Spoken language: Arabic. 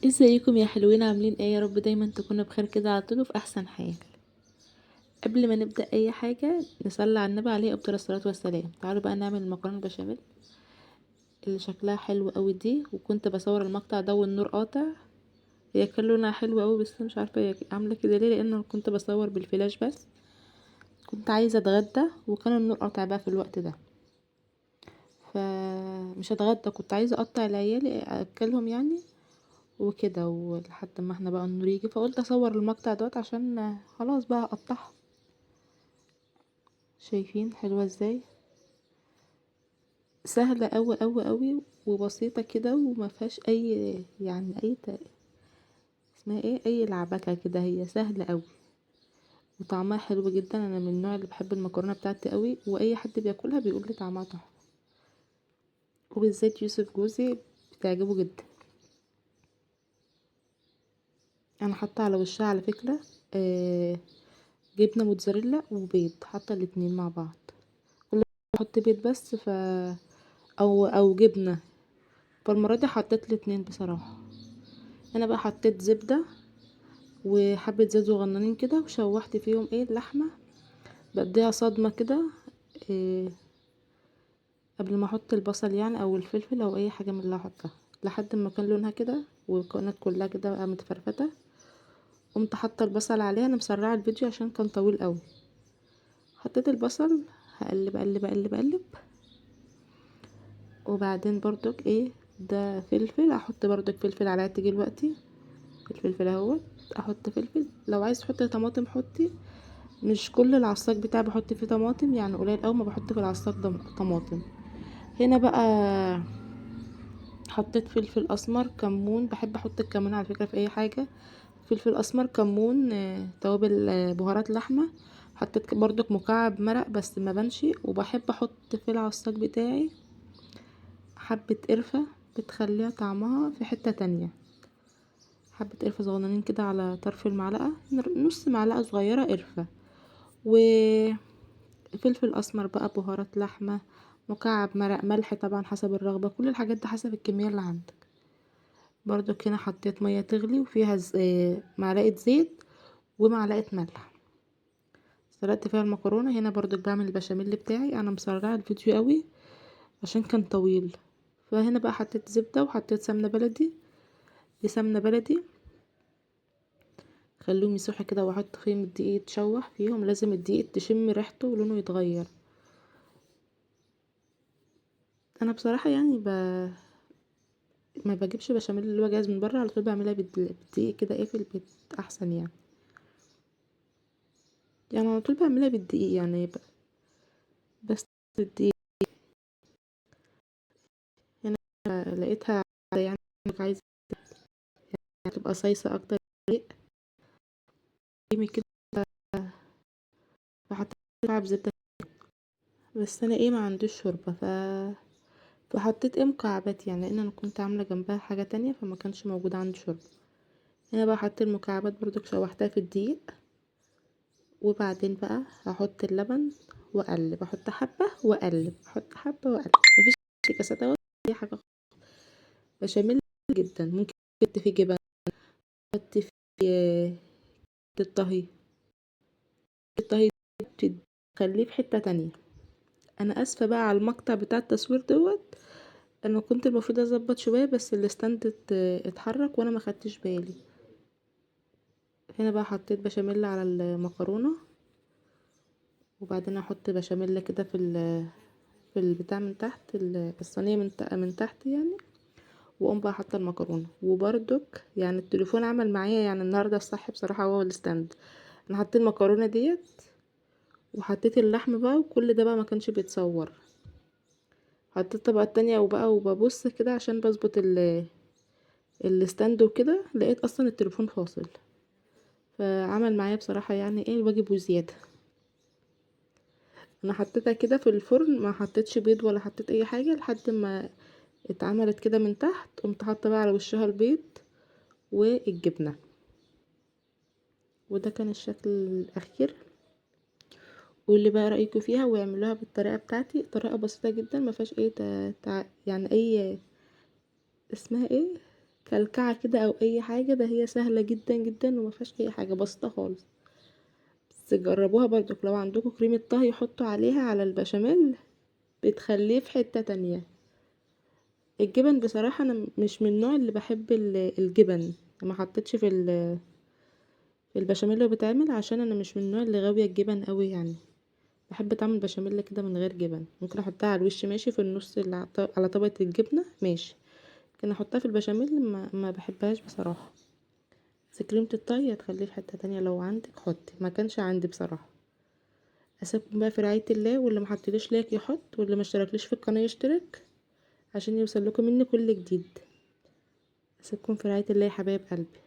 ازيكم يا حلوين؟ عاملين ايه؟ يا رب دايما تكونوا بخير كده على طول وفي احسن حال. قبل ما نبدا اي حاجه نصلي على النبي عليه افضل الصلاه والسلام. تعالوا بقى نعمل المكرونه البشاميل اللي شكلها حلو قوي دي. وكنت بصور المقطع ده والنور قاطع. هي كان لونها حلو قوي بس مش عارفه هي عامله كده ليه، لان كنت بصور بالفلاش بس. كنت عايزه اتغدى وكان النور قاطع بقى في الوقت ده، فمش هتغدى. كنت عايزه اقطع العيال اكلهم يعني وكده، ولحد ما احنا بقى النور يجي فقلت اصور المقطع دوت عشان خلاص بقى اقطعها. شايفين حلوة ازاي؟ سهلة اوي اوي اوي وبسيطة كده وما فيهاش اي يعني اسمها ايه، اي لعبكة كده. هي سهلة اوي وطعمها حلو جدا. انا من النوع اللي بحب المكرونة بتاعتي اوي، واي حد بياكلها بيقول لي طعمها تحفة، وبالذات يوسف جوزي بتعجبه جدا. انا حاطه على وشها على فكرة جبنة موتزاريلا وبيض، حاطه الاتنين مع بعض. كل مرة بحط بيض بس او جبنة، فالمرة دي حطيت الاتنين بصراحة. انا بقى حطيت زبدة وحبة زيت صغننين كده وشوحت فيهم اللحمة. بديها صدمة كده إيه قبل ما احط البصل يعني او الفلفل او اي حاجة من اللي هحطها، لحد ما كان لونها كده والمكونات كلها كده بقى متفرفتة. قمت حاطة البصل عليها. انا مسرعة الفيديو عشان كان طويل قوي. حطيت البصل، هقلب اقلب اقلب اقلب. وبعدين برضك ده فلفل، احط برضك فلفل عليها تيجي دلوقتي. الفلفل اهوت. احط فلفل، لو عايز تحطي طماطم حطي. مش كل العصاج بتاعي بحط فيه طماطم، يعني قليل اوي ما بحط في العصاج طماطم. هنا بقى حطيت فلفل اسمر، كمون. بحب احط الكمون على فكرة في اي حاجة. فلفل اسمر، كمون، توابل، بهارات لحمة. حطيت برضك مكعب مرق بس ما بنشي. وبحب احط في العصاج بتاعي حبة قرفة، بتخليها طعمها في حتة تانية. حبة قرفة صغننين كده على طرف المعلقة، نص معلقة صغيرة قرفة. وفلفل اسمر بقى، بهارات لحمة، مكعب مرق، ملح طبعا حسب الرغبة. كل الحاجات دي حسب الكمية اللي عندك. برضو هنا حطيت مية تغلي وفيها معلقة زيت ومعلقة ملح. سلقت فيها المكرونة. هنا برضو بعمل البشاميل بتاعي. انا مسرعة الفيديو قوي عشان كان طويل. فهنا بقى حطيت زبدة وحطيت سمنة بلدي. دي سمنة بلدي. خليهم يسيحوا كده واحط فيهم الدقيق يتشوح فيهم. لازم الدقيق تشم ريحته ولونه يتغير. انا بصراحة يعني ما بجيبش بشاميل اللي هو جاهز من بره، على طول بعملها بالدقيق كده في البيت احسن يعني. يعني على طول بعملها بالدقيق يعني بس الدقيق هنا لقيتها يعني عايزة تبقى صيصة اكتر دقيق كريمي كده. فحطيت مكعب زبدة بس انا ما عنديش شوربة فحطيت مكعبات يعني، لان انا كنت عاملة جنبها حاجة تانية فما كانش موجود عندي شوربة. هنا بقى حطيت المكعبات برضو شوحتها في الدقيق. وبعدين بقى هحط اللبن واقلب، احط حبة واقلب، احط حبة واقلب. مفيش افتكاسات اهو. دي حاجة بشاميل جدا. ممكن تحط فيه جبن، تحط فيه الطهي. الطهي بتخليه في حتة تانية. انا اسفة بقى على المقطع بتاع التصوير دوت. انا كنت المفروض اظبط شوية بس الستاند اتحرك وانا ما خدتش بالي. هنا بقى حطيت بشاميل على المكرونة. وبعدين احط بشاميل كده في البتاع من تحت الصينية من تحت يعني. واقوم بقى حاطه المكرونه. وبرضك يعني التليفون عمل معايا يعني النهارده الصح بصراحه هو الستاند. انا حطيت المكرونه ديت وحطيت اللحم بقى، وكل ده بقى ما كانش بيتصور. حطيت الطبقه التانية وبقى وببص كده عشان بظبط الستاند وكده، لقيت اصلا التليفون فاصل. فعمل معايا بصراحه يعني الواجب وزياده. انا حطيتها كده في الفرن، ما حطيتش بيض ولا حطيت اي حاجه لحد ما اتعملت كده من تحت. قمت حاطه بقى على وشها البيض والجبنه. وده كان الشكل الاخير. واللي بقى رايكم فيها واعملوها بالطريقه بتاعتي. طريقه بسيطه جدا ما فيهاش يعني اسمها كلكعة كده او اي حاجة، ده هي سهلة جدا جدا ومفيهاش اي حاجة، بسيطة خالص. بس جربوها برضو، لو عندكم كريمة طهي حطوا عليها على البشاميل، بتخليه في حتة تانية. الجبن بصراحة انا مش من النوع اللي بحب الجبن، ما حطيتش في البشاميل اللي بتعمل، عشان انا مش من النوع اللي غاوية الجبن قوي يعني. بحب طعم البشاميل كده من غير جبن، ممكن احطها على الوش ماشي، في النص اللي على طبقة الجبنة ماشي، لكن احطها في البشاميل ما بحبهاش بصراحة. بس كريمة الطهي هتخليه في حتة تانية، لو عندك حطي، ما كانش عندي بصراحة. اسيبكم بقى في رعاية الله، واللي ما حطيتوش لايك يحط، واللي ما اشتركليش في القناة يشترك عشان يوصل لكم مني كل جديد. اسيبكم في رعاية الله يا حبايب قلبي.